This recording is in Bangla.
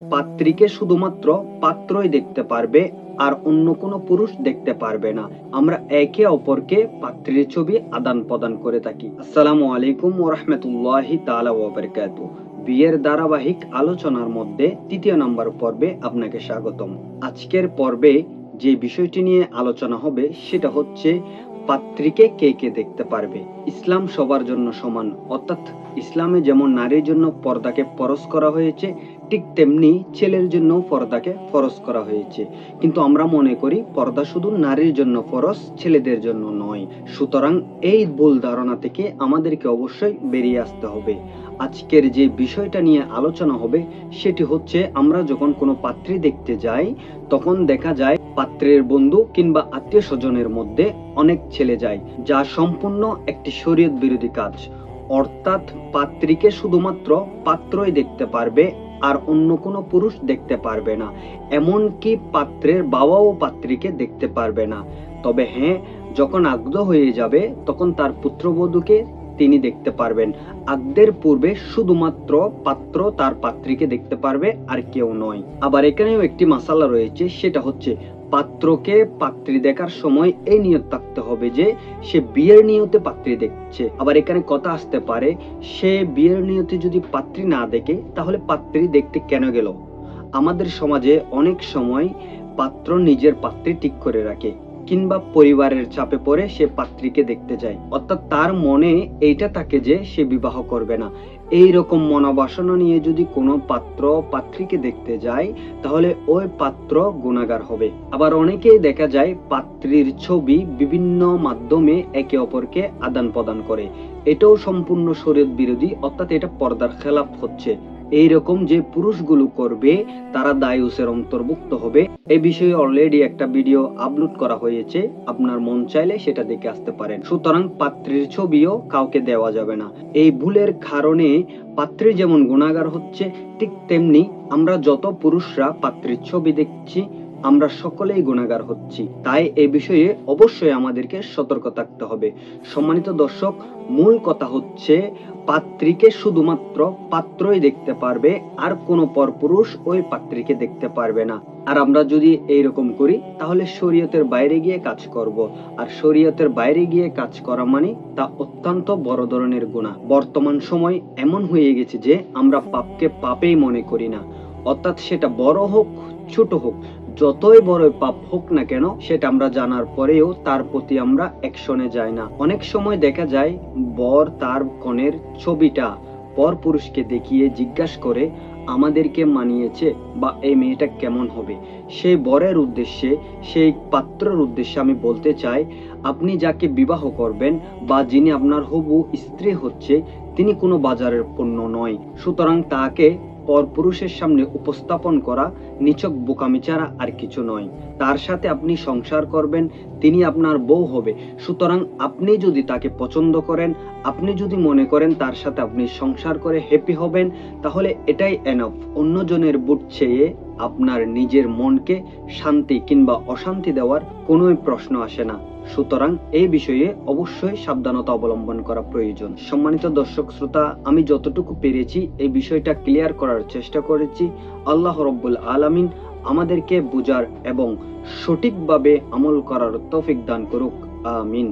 পাত্রীকে শুধুমাত্র পাত্রই দেখতে পারবে, আর অন্য কোনো পুরুষ দেখতে পারবে না। আমরা একে অপরকে পাত্রীর ছবি আদান প্রদান করে থাকি। আসসালামু আলাইকুম ওয়া রাহমাতুল্লাহি তাআলা ওয়া বারাকাতুহু। বিয়ের ধারাবাহিক আলোচনার মধ্যে তৃতীয় নম্বর পর্বে আপনাকে স্বাগতম। আজকের পর্বে যে বিষয়টি নিয়ে আলোচনা হবে সেটা হচ্ছে পাত্রীকে কে কে দেখতে পারবে। ইসলাম সবার জন্য সমান, অর্থাৎ ইসলামে যেমন নারীর জন্য পর্দাকে ফরজ করা হয়েছে, ঠিক তেমনি ছেলের জন্য পর্দাকে ফরজ করা হয়েছে। কিন্তু আমরা মনে করি পর্দা শুধু নারীর জন্য ফরজ, ছেলেদের জন্য নয়। সুতরাং এই ভুল ধারণা থেকে আমাদেরকে অবশ্যই বেরিয়ে আসতে হবে। আজকের যে বিষয়টা নিয়ে আলোচনা হবে সেটি হচ্ছে, আমরা যখন কোনো পাত্রী দেখতে যাই তখন দেখা যায় পাত্রের বন্ধু কিংবা আত্মীয় স্বজনের মধ্যে অনেক ছেলে যায়, যা সম্পূর্ণ একটি শরীয়ত বিরোধী কাজ। অর্থাৎ পাত্রীকে শুধুমাত্র পাত্রই দেখতে পারবে, আর অন্য কোনো পুরুষ দেখতে পারবে না। এমনকি পাত্রের বাবাও পাত্রীকে দেখতে পারবে না। তবে হ্যাঁ, যখন আগ্ধ হয়ে যাবে তখন তার পুত্রবধূকে তিনি দেখতে পারবেন। আগ্দের পূর্বে শুধুমাত্র পাত্র তার পাত্রীকে দেখতে পারবে, আর কেউ নয়। আবার এখানেও একটি মাসালা রয়েছে, সেটা হচ্ছে পাত্রকে পাত্রী দেখার সময় এই নিয়ত থাকতে হবে যে সে বিয়ের নিয়তে পাত্রী দেখছে। আবার এখানে কথা আসতে পারে, সে বিয়ের নিয়তে যদি পাত্রী না দেখে তাহলে পাত্রী দেখতে কেন গেল। আমাদের সমাজে অনেক সময় পাত্র নিজের পাত্রী ঠিক করে রাখে, কিংবা পরিবারের চাপে পড়ে সে পাত্রীকে দেখতে যায়। অর্থাৎ তার মনে এইটা থাকে যে সে বিবাহ করবে না। এই রকম মনোবাসনা নিয়ে যদি কোনো পাত্র পাত্রীকে দেখতে যায় তাহলে ওই পাত্র গুনাহগার হবে। আবার অনেকেই দেখা যায় পাত্রীর ছবি বিভিন্ন মাধ্যমে একে অপরকে আদান প্রদান করে। এটাও সম্পূর্ণ শরীয়ত বিরোধী, অর্থাৎ এটা পর্দার খেলাফ হচ্ছে। এইরকম যে পুরুষগুলো করবে তারা দায়ুসের অন্তর্ভুক্ত হবে। এই বিষয়ে অলরেডি একটা ভিডিও আপলোড করা হয়েছে, আপনার মন চাইলে সেটা দেখে আসতে পারেন। সুতরাং পাত্রীর ছবিও কাউকে দেওয়া যাবে না। এই ভুলের কারণে পাত্রী যেমন গুনাহগার হচ্ছে, ঠিক তেমনি আমরা যত পুরুষরা পাত্রীর ছবি দেখছি আমরা সকলেই গুনাহগার হচ্ছি। তাই এই বিষয়ে অবশ্যই আমাদেরকে সতর্ক থাকতে হবে। সম্মানিত দর্শক, মূল কথা হচ্ছে পাত্রীকে শুধুমাত্র পাত্রই দেখতে পারবে, আর কোনো পরপুরুষ ওই পাত্রীকে দেখতে পারবে না। আর আমরা যদি এইরকম করি তাহলে শরীয়তের বাইরে গিয়ে কাজ করব, আর শরীয়তের বাইরে গিয়ে কাজ করা মানে তা অত্যন্ত বড় ধরনের গুনাহ। বর্তমান সময় এমন হয়ে গেছে যে আমরা পাপকে পাপেই মনে করি না। অর্থাৎ সেটা বড় হোক ছোট হোক, যতই বড় পাপ হোক না কেন, সেটা আমরা জানার পরেও তার প্রতি আমরা অ্যাকশনে যাই না। অনেক সময় দেখা যায় বর তার কনের ছবিটা পর পুরুষকে দেখিয়ে জিজ্ঞাসা করে আমাদেরকে মানিয়েছে বা এই মেয়েটা কেমন হবে। সেই বরের উদ্দেশ্যে, সেই পাত্রের উদ্দেশ্যে আমি বলতে চাই, আপনি যাকে বিবাহ করবেন বা যিনি আপনার হবু স্ত্রী হচ্ছে, তিনি কোনো বাজারের পণ্য নয়। সুতরাং তাকে পরপুরুষের সামনে উপস্থাপন করা নিছক বোকামি ছাড়া আর কিছু নয়। তার সাথে আপনি সংসার করবেন, তিনি আপনার বউ হবে। সুতরাং আপনি যদি তাকে পছন্দ করেন, আপনি যদি মনে করেন তার সাথে আপনি সংসার করে হ্যাপি হবেন, তাহলে এটাই এনাফ। অন্যজনের বুট চেয়ে আপনার নিজের মনকে শান্তি কিংবা অশান্তি দেওয়ার কোনো প্রশ্ন আসে না। সুতরাং এই বিষয়ে অবশ্যই সাবধানতা অবলম্বন করা প্রয়োজন। সম্মানিত দর্শক শ্রোতা, আমি যতটুকু পেরেছি এই বিষয়টা ক্লিয়ার করার চেষ্টা করেছি। আল্লাহ রব্বুল আলামিন আমাদেরকে বুঝার এবং সঠিকভাবে আমল করার তৌফিক দান করুক। আমিন।